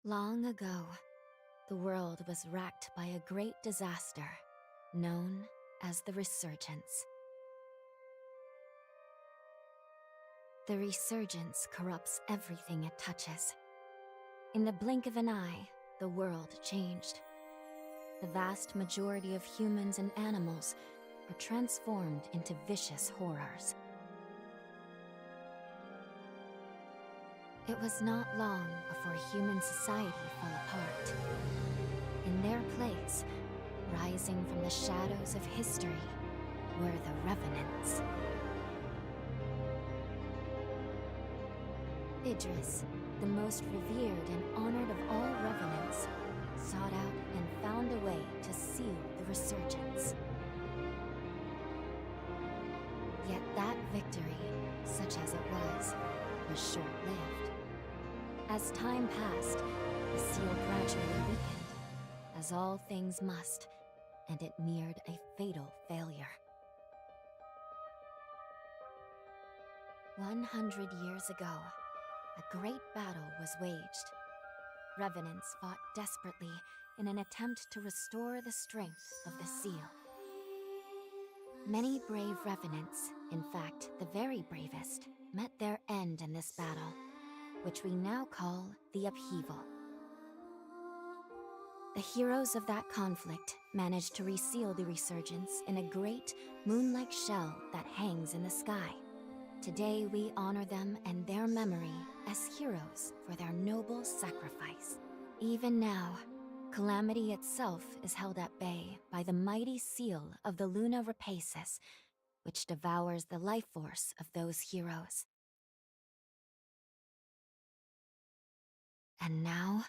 Long ago, the world was racked by a great disaster known as the Resurgence. The Resurgence corrupts everything it touches. In the blink of an eye, the world changed. The vast majority of humans and animals are transformed into vicious horrors. It was not long before human society fell apart. In their place, rising from the shadows of history, were the Revenants. Idris, the most revered and honored of all Revenants, sought out and found a way to seal the Resurgence. Yet that victory, such as it was short-lived. As time passed, the seal gradually weakened, as all things must, and it neared a fatal failure. 100 years ago, a great battle was waged. Revenants fought desperately in an attempt to restore the strength of the seal. Many brave Revenants, in fact, the very bravest, met their end in this battle, which we now call the Upheaval. The heroes of that conflict managed to reseal the Resurgence in a great, moon-like shell that hangs in the sky. Today we honor them and their memory as heroes for their noble sacrifice. Even now, Calamity itself is held at bay by the mighty seal of the Luna Rapaces, which devours the life force of those heroes. And now...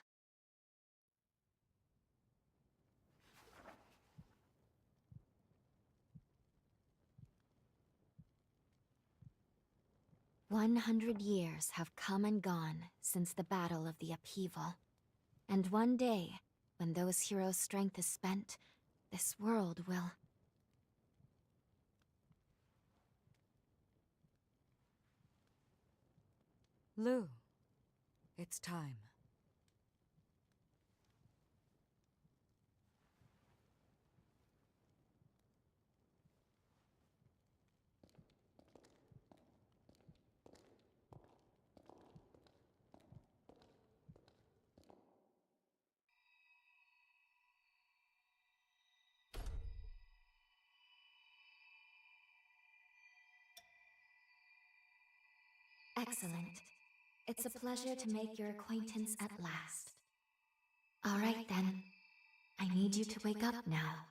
"100 years have come and gone since the Battle of the Upheaval. And one day, when those heroes' strength is spent, this world will... Lou, it's time. Excellent. It's a pleasure to make your acquaintance at last. All right then. I need you to wake up now.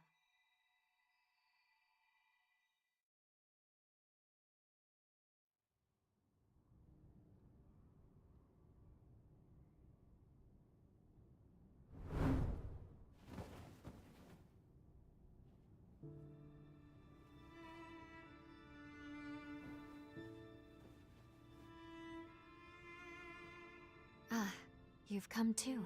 Ah, you've come too.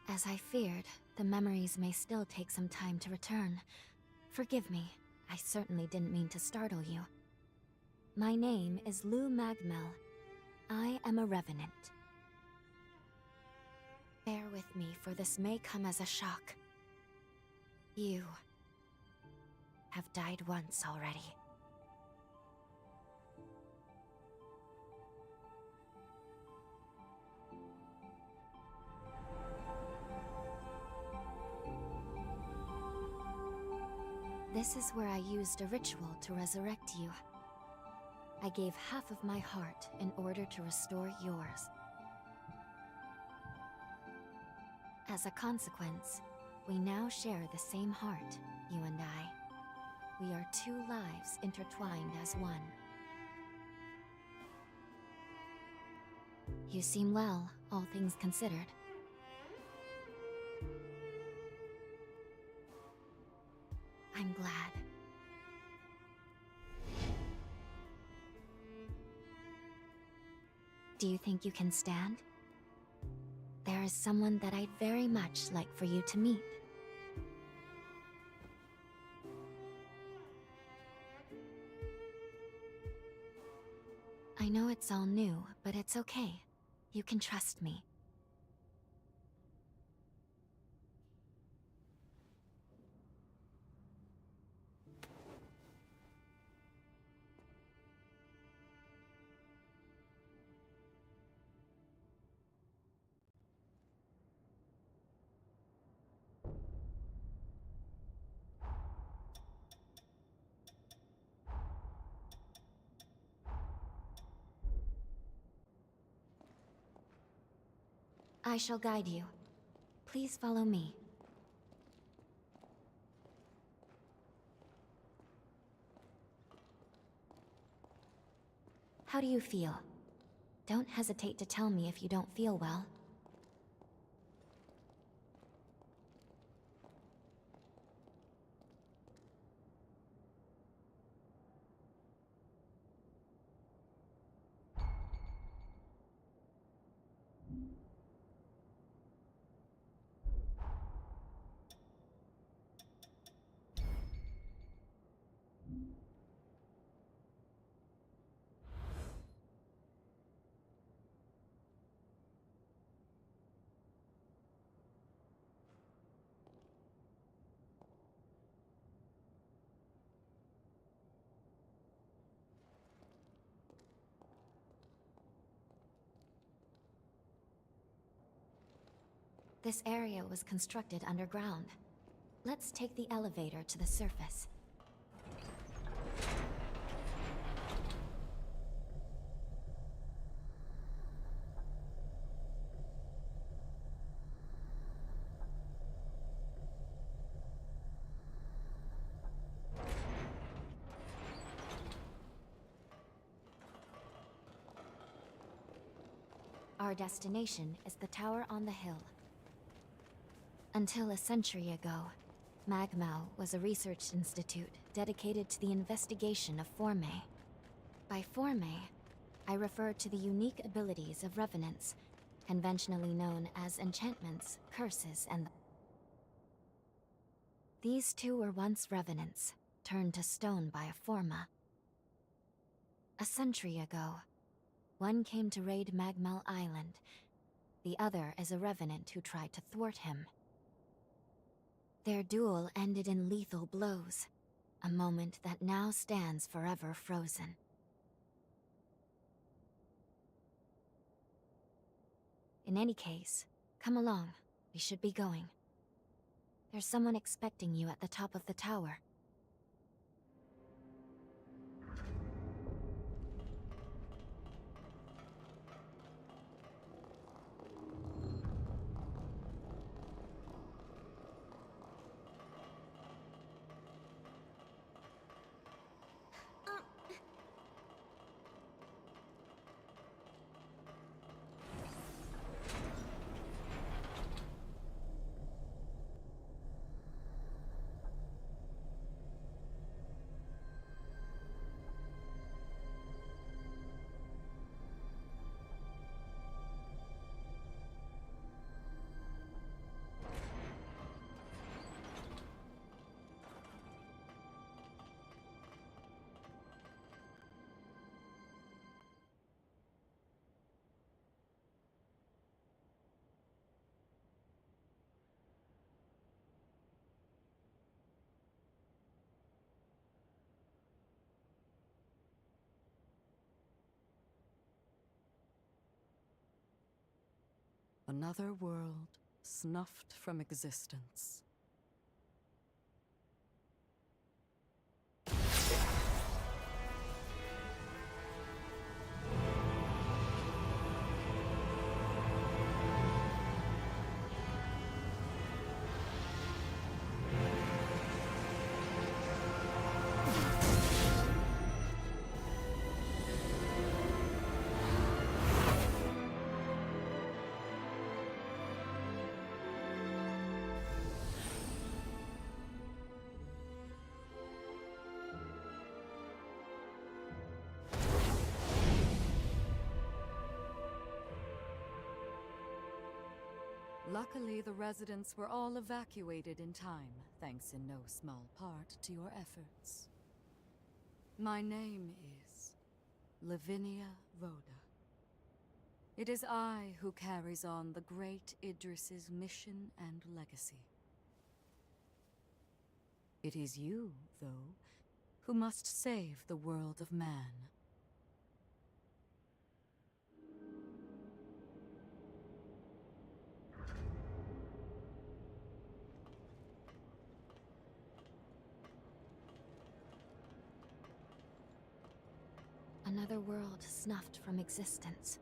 As I feared, the memories may still take some time to return. Forgive me, I certainly didn't mean to startle you. My name is Lou Magmel. I am a Revenant. Bear with me, for this may come as a shock. You have died once already. This is where I used a ritual to resurrect you. I gave half of my heart in order to restore yours. As a consequence, we now share the same heart, you and I. We are two lives intertwined as one. You seem well, all things considered. I'm glad. Do you think you can stand? There is someone that I'd very much like for you to meet. I know it's all new, but it's okay. You can trust me. I shall guide you. Please follow me. How do you feel? Don't hesitate to tell me if you don't feel well. This area was constructed underground. Let's take the elevator to the surface. Our destination is the tower on the hill. Until a century ago, Magmao was a research institute dedicated to the investigation of Forme. By Forme, I refer to the unique abilities of revenants, conventionally known as enchantments, curses, and... These two were once revenants, turned to stone by a Forma. A century ago, one came to raid Magmal Island. The other is a revenant who tried to thwart him. Their duel ended in lethal blows, a moment that now stands forever frozen. In any case, come along. We should be going. There's someone expecting you at the top of the tower. Another world snuffed from existence. Luckily, the residents were all evacuated in time, thanks in no small part to your efforts. My name is Lavinia Rhoda. It is I who carries on the great Idris's mission and legacy. It is you, though, who must save the world of man. Another world snuffed from existence,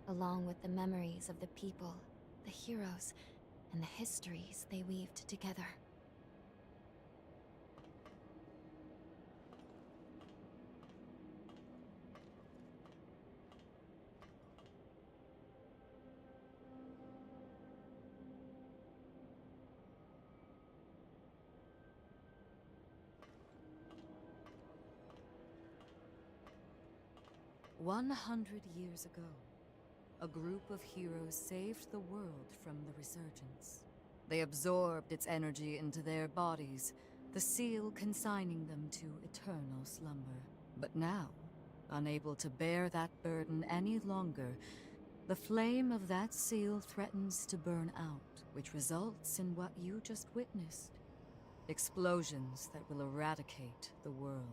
along with the memories of the people, the heroes, and the histories they weaved together. "100 years ago, a group of heroes saved the world from the resurgence. They absorbed its energy into their bodies, the seal consigning them to eternal slumber. But now, unable to bear that burden any longer, the flame of that seal threatens to burn out, which results in what you just witnessed. Explosions that will eradicate the world.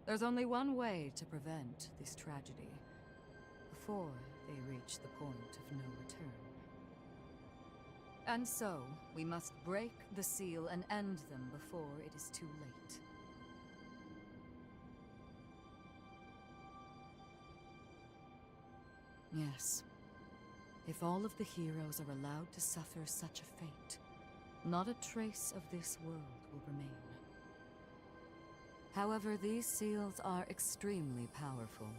There's only one way to prevent this tragedy, before they reach the point of no return. And so, we must break the seal and end them before it is too late. Yes. If all of the heroes are allowed to suffer such a fate, not a trace of this world will remain. However, these seals are extremely powerful.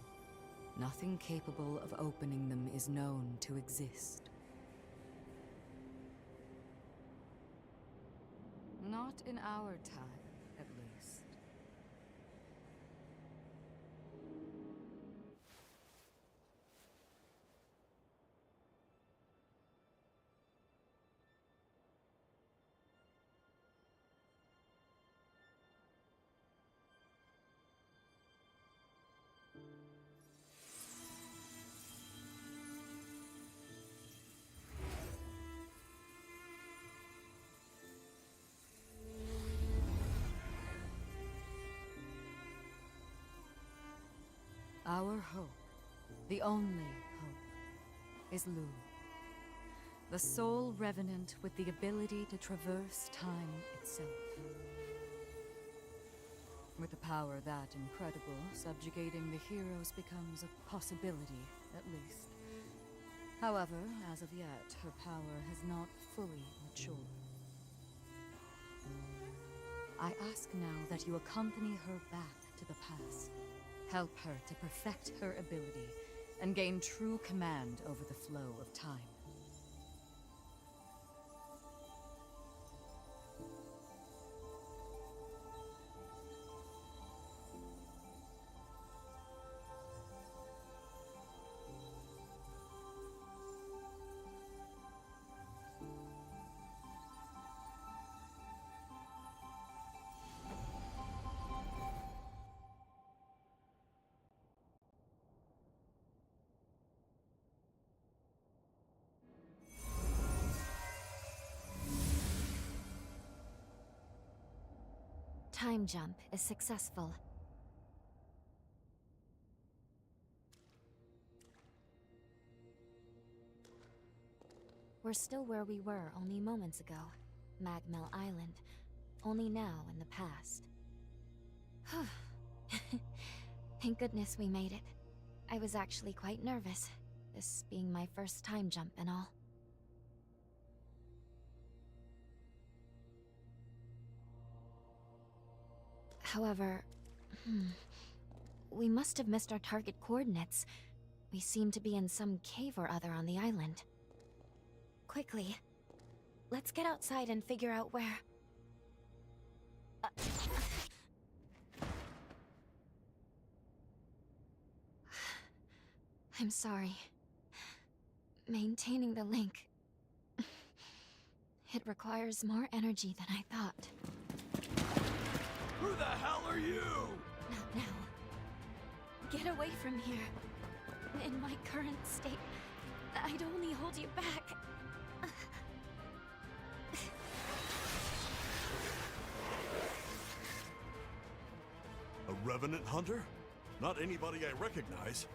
Nothing capable of opening them is known to exist. Not in our time, at least. Our hope, the only hope, is Lu. The sole revenant with the ability to traverse time itself. With a power that incredible, subjugating the heroes becomes a possibility, at least. However, as of yet, her power has not fully matured. I ask now that you accompany her back to the past. Help her to perfect her ability and gain true command over the flow of time. Time jump is successful. We're still where we were only moments ago. Magmel Island, only now in the past. Thank goodness we made it. I was actually quite nervous, this being my first time jump and all. However, we must have missed our target coordinates. We seem to be in some cave or other on the island. Quickly, let's get outside and figure out where... I'm sorry. Maintaining the link... It requires more energy than I thought. Who the hell are you? Not now. Get away from here. In my current state, I'd only hold you back. A revenant hunter? Not anybody I recognize.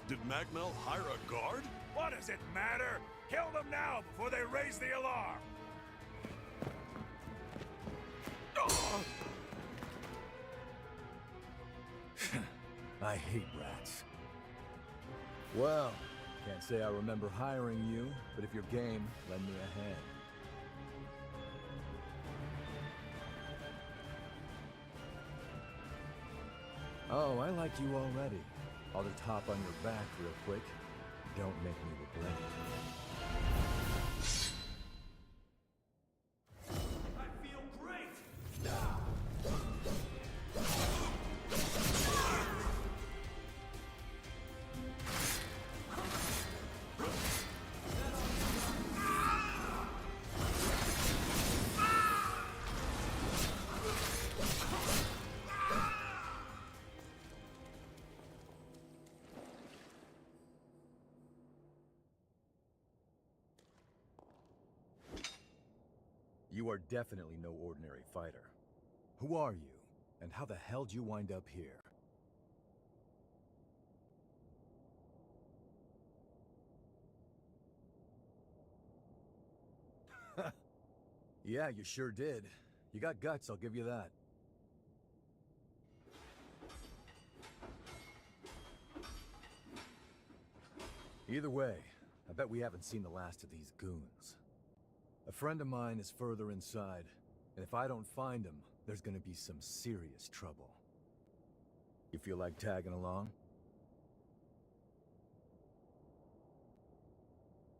Did Magmel hire a guard? What does it matter? Kill them now before they raise the alarm! I hate rats. Well, can't say I remember hiring you, but if you're game, lend me a hand. Oh, I like you already. I'll just hop on your back real quick. Don't make me regret it. I feel great! You are definitely no ordinary fighter. Who are you, and how the hell did you wind up here? Yeah, you sure did. You got guts, I'll give you that. Either way, I bet we haven't seen the last of these goons. A friend of mine is further inside, and if I don't find him, there's gonna be some serious trouble. You feel like tagging along?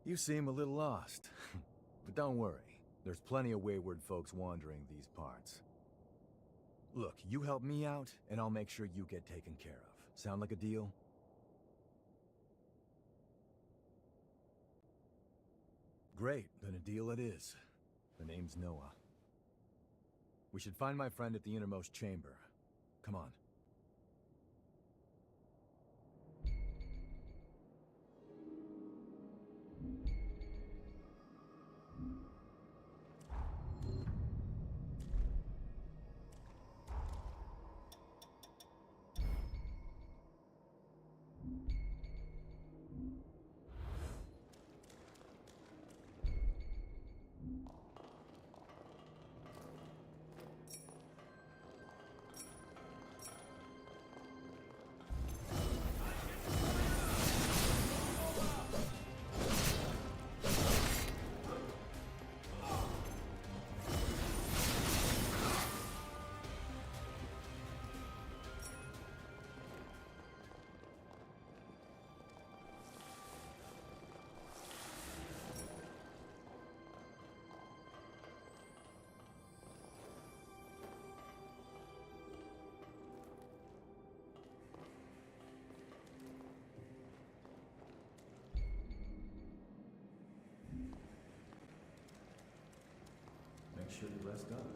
You seem a little lost, but don't worry. There's plenty of wayward folks wandering these parts. Look, you help me out, and I'll make sure you get taken care of. Sound like a deal? Great, then a deal it is. The name's Noah. We should find my friend at the innermost chamber. Come on. Make sure you rest up.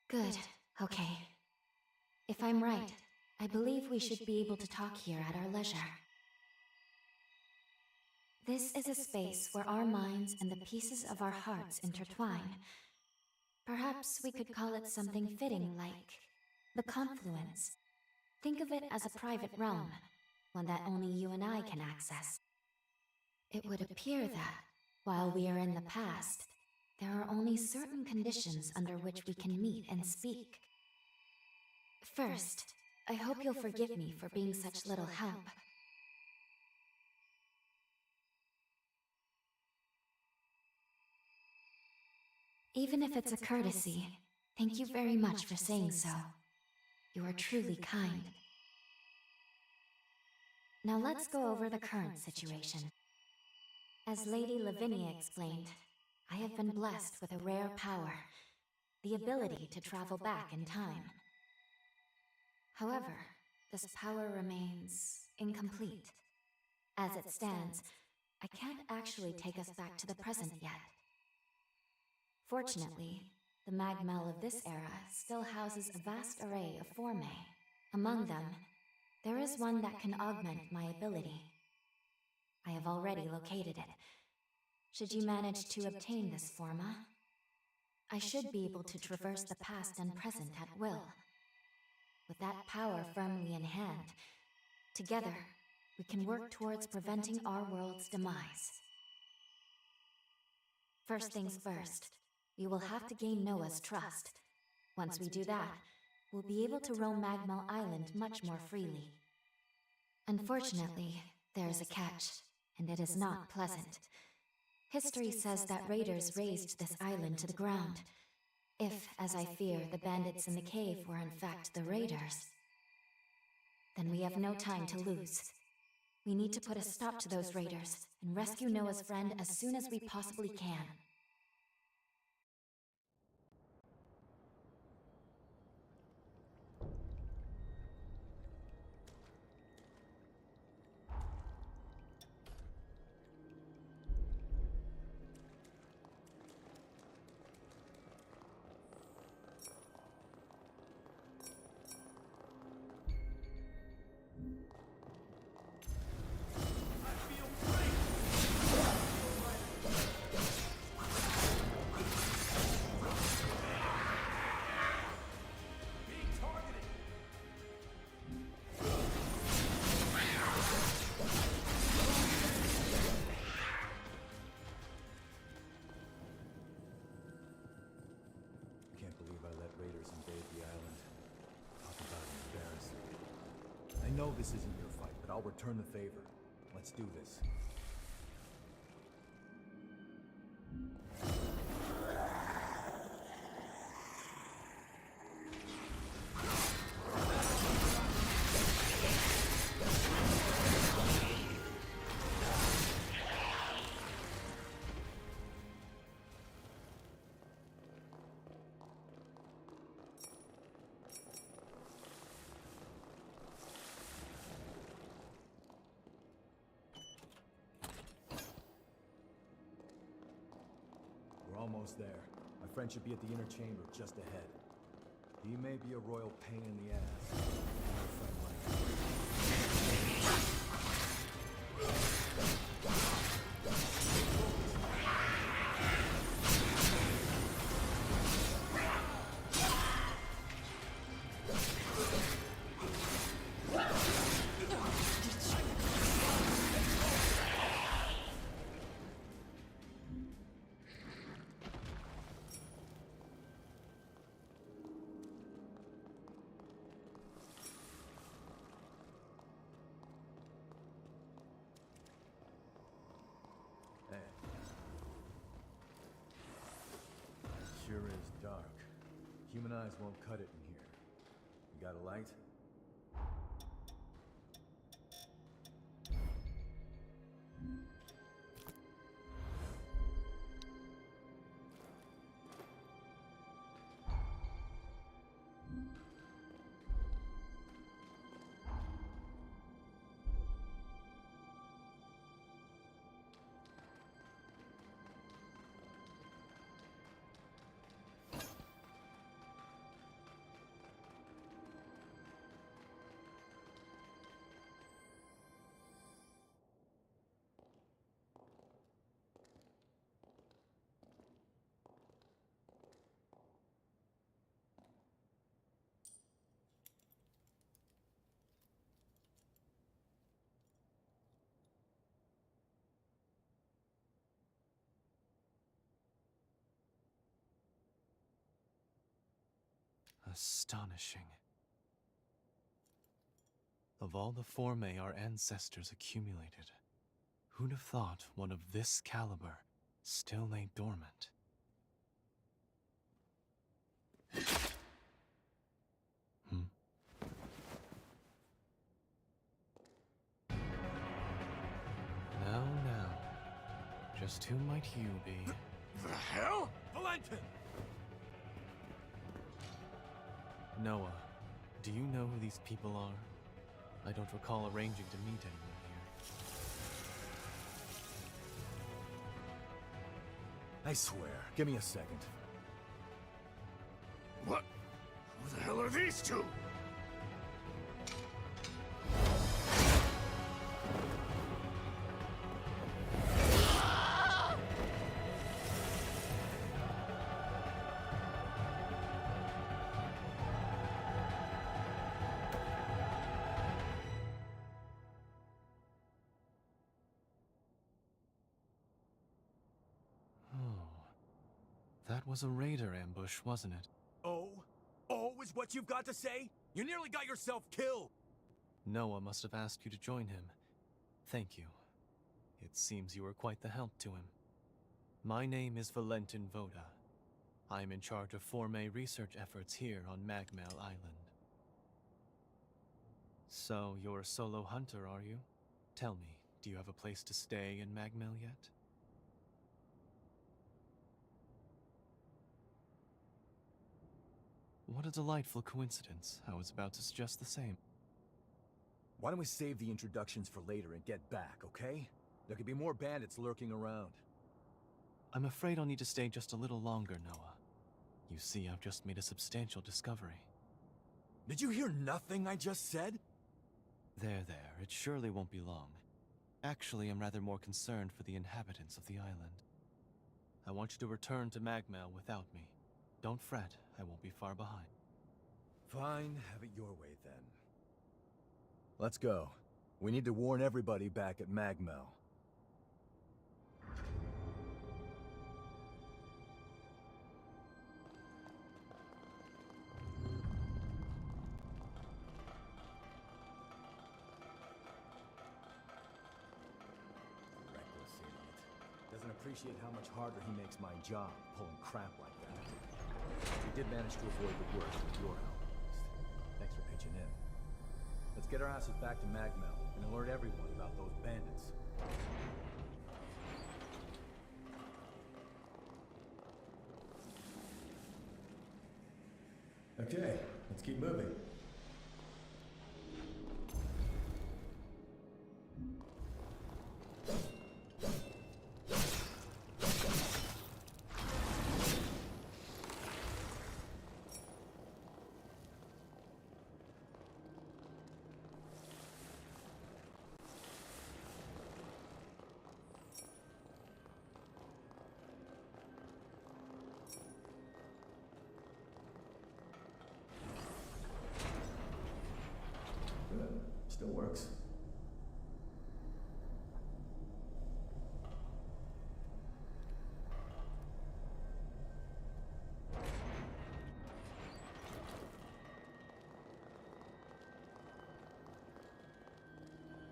Good. Okay. If I'm right, I believe we should be able to talk here at our leisure. This is a space where our minds and the pieces of our hearts intertwine. Perhaps we could call it something fitting like the confluence. Think of it as a private realm, one that only you and I can access. It would appear that, while we are in the past, there are only certain conditions under which we can meet and speak. First, I hope you'll forgive me for being such little help. Even if it's a courtesy, thank you very much for saying so. You are truly kind. Now let's go over the current situation. As Lady Lavinia explained, I have been blessed with a rare power, the ability to travel back in time. However, this power remains incomplete. As it stands, I can't actually take us back to the present yet. Fortunately, the Magmel of this era still houses a vast array of Forme. Among them, there is one that can augment my ability. I have already located it. Should you manage to obtain this Forma, I should be able to traverse the past and present at will. With that power firmly in hand, together, we can work towards preventing our world's demise. First things first, we will have to gain Noah's trust. Once we do that, we'll be able to roam Magmel Island much more freely. Unfortunately, there is a catch, and it is not pleasant. History says that raiders razed this island to the ground. If, as I fear, the bandits in the cave were in fact the raiders, then we have no time to lose. We need to put a stop to those raiders and rescue Noah's friend as soon as we possibly can. I know this isn't your fight, but I'll return the favor. Let's do this. Almost there. My friend should be at the inner chamber just ahead. He may be a royal pain in the ass. My friend sure is dark. Human eyes won't cut it in here. You got a light? Astonishing. Of all the Forme our ancestors accumulated, who'd have thought one of this caliber still lay dormant? Now, just who might you be? The hell? Valentin! Noah, Do you know who these people are? I don't recall arranging to meet anyone here. I swear. Give me a second. What? Who the hell are these two? That was a raider ambush, wasn't it? Oh? Oh is what you've got to say? You nearly got yourself killed! Noah must have asked you to join him. Thank you. It seems you were quite the help to him. My name is Valentin Voda. I'm in charge of Forme research efforts here on Magmel Island. So, you're a solo hunter, are you? Tell me, do you have a place to stay in Magmel yet? What a delightful coincidence. I was about to suggest the same. Why don't we save the introductions for later and get back, okay? There could be more bandits lurking around. I'm afraid I'll need to stay just a little longer, Noah. You see, I've just made a substantial discovery. Did you hear nothing I just said? There, it surely won't be long. Actually, I'm rather more concerned for the inhabitants of the island. I want you to return to Magmel without me. Don't fret, I won't be far behind. Fine, have it your way then. Let's go. We need to warn everybody back at Magmel. Reckless idiot. Doesn't appreciate how much harder he makes my job, pulling crap like that. We did manage to avoid the worst with your help, at least. Thanks for pitching in. Let's get our asses back to Magmel and alert everyone about those bandits. Okay, let's keep moving. Good. Still works.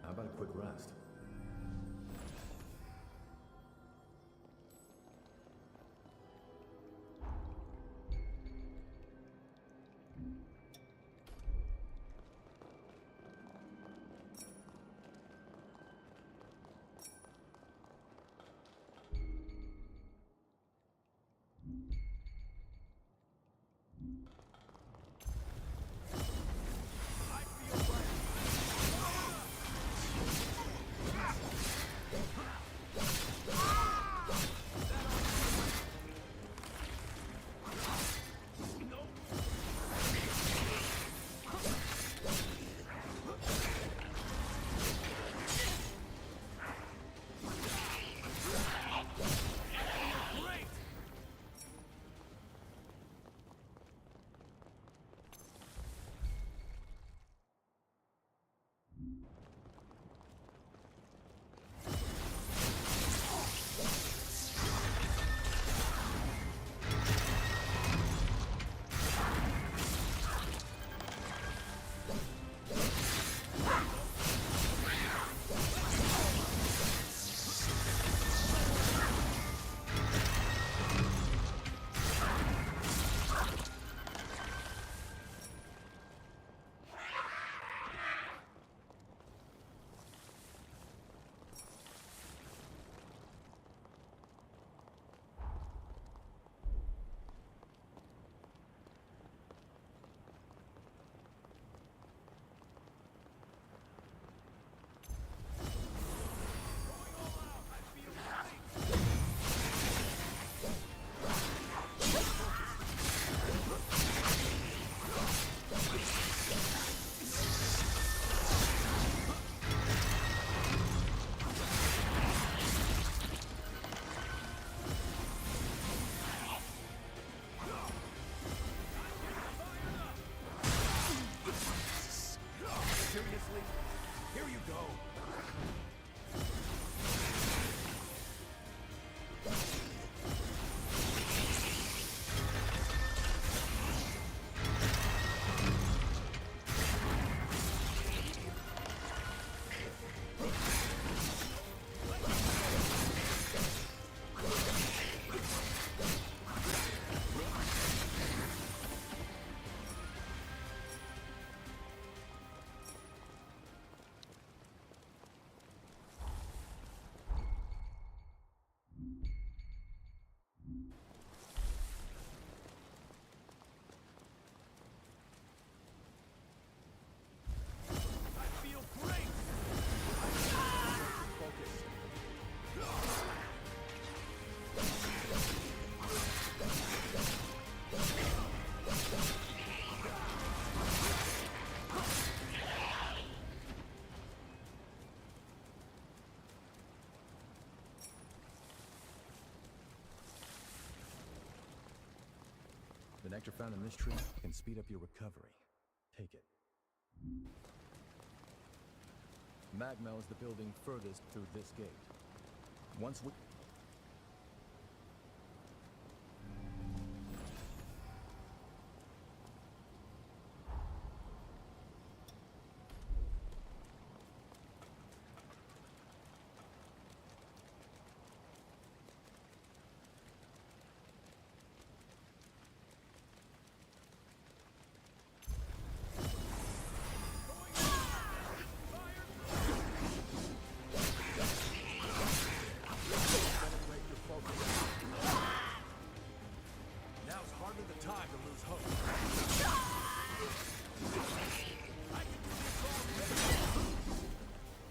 How about a quick rest? The nectar found in this tree can speed up your recovery. Take it. Magmel is the building furthest through this gate. Once we... Now's hardly the time to lose hope.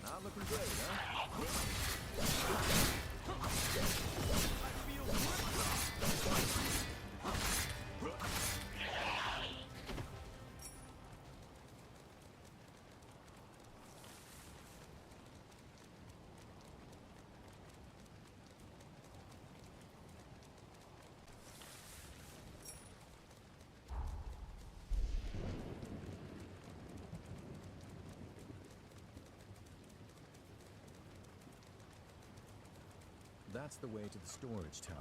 Not looking great, huh? I feel That's the way to the storage tower.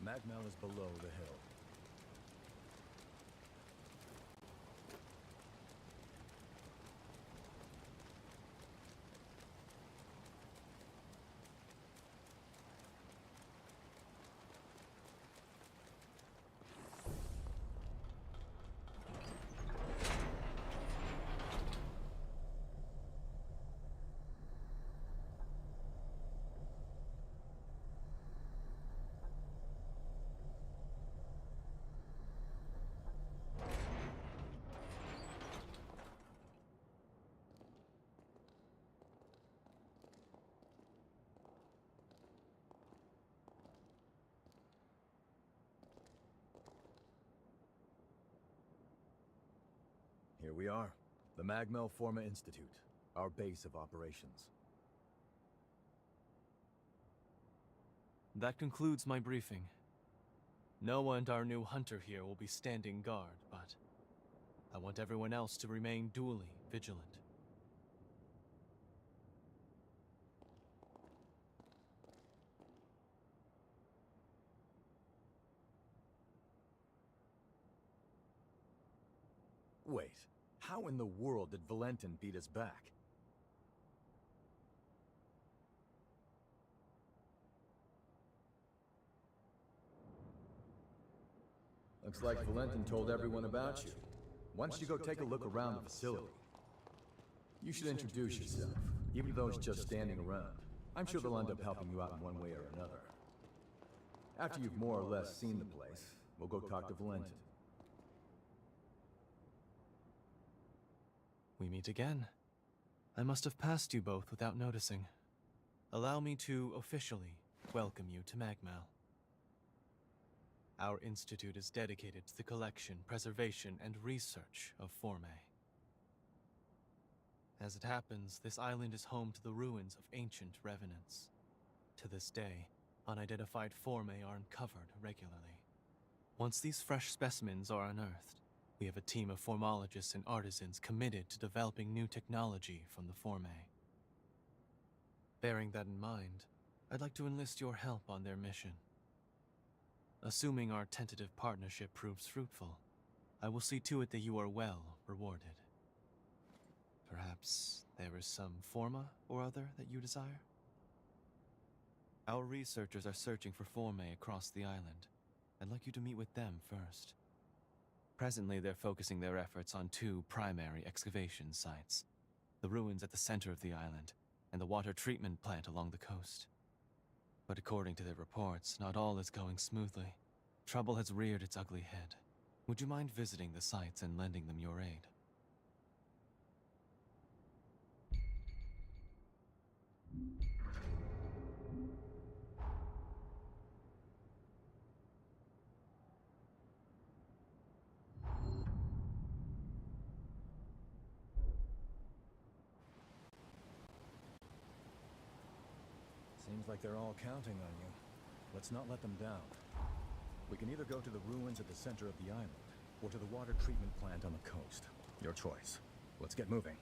Magmel is below the hill. Here we are, the Magmel Forma Institute, our base of operations. That concludes my briefing. Noah and our new hunter here will be standing guard, but I want everyone else to remain duly vigilant. Wait, how in the world did Valentin beat us back? Looks like Valentin told everyone about you. Why don't you go take a look around the facility? You should introduce yourself, even though it's just standing around. I'm sure they'll end up helping you out in one way or another. After you've more or less seen the place, we'll go talk to Valentin. We meet again. I must have passed you both without noticing. Allow me to officially welcome you to Magmel. Our institute is dedicated to the collection, preservation, and research of Formae. As it happens, this island is home to the ruins of ancient revenants. To this day, unidentified Formae are uncovered regularly. Once these fresh specimens are unearthed, we have a team of formologists and artisans committed to developing new technology from the Formae. Bearing that in mind, I'd like to enlist your help on their mission. Assuming our tentative partnership proves fruitful, I will see to it that you are well rewarded. Perhaps there is some forma or other that you desire? Our researchers are searching for Formae across the island. I'd like you to meet with them first. Presently, they're focusing their efforts on two primary excavation sites: the ruins at the center of the island, and the water treatment plant along the coast. But according to their reports, not all is going smoothly. Trouble has reared its ugly head. Would you mind visiting the sites and lending them your aid? Seems like they're all counting on you. Let's not let them down. We can either go to the ruins at the center of the island, or to the water treatment plant on the coast. Your choice. Let's get moving.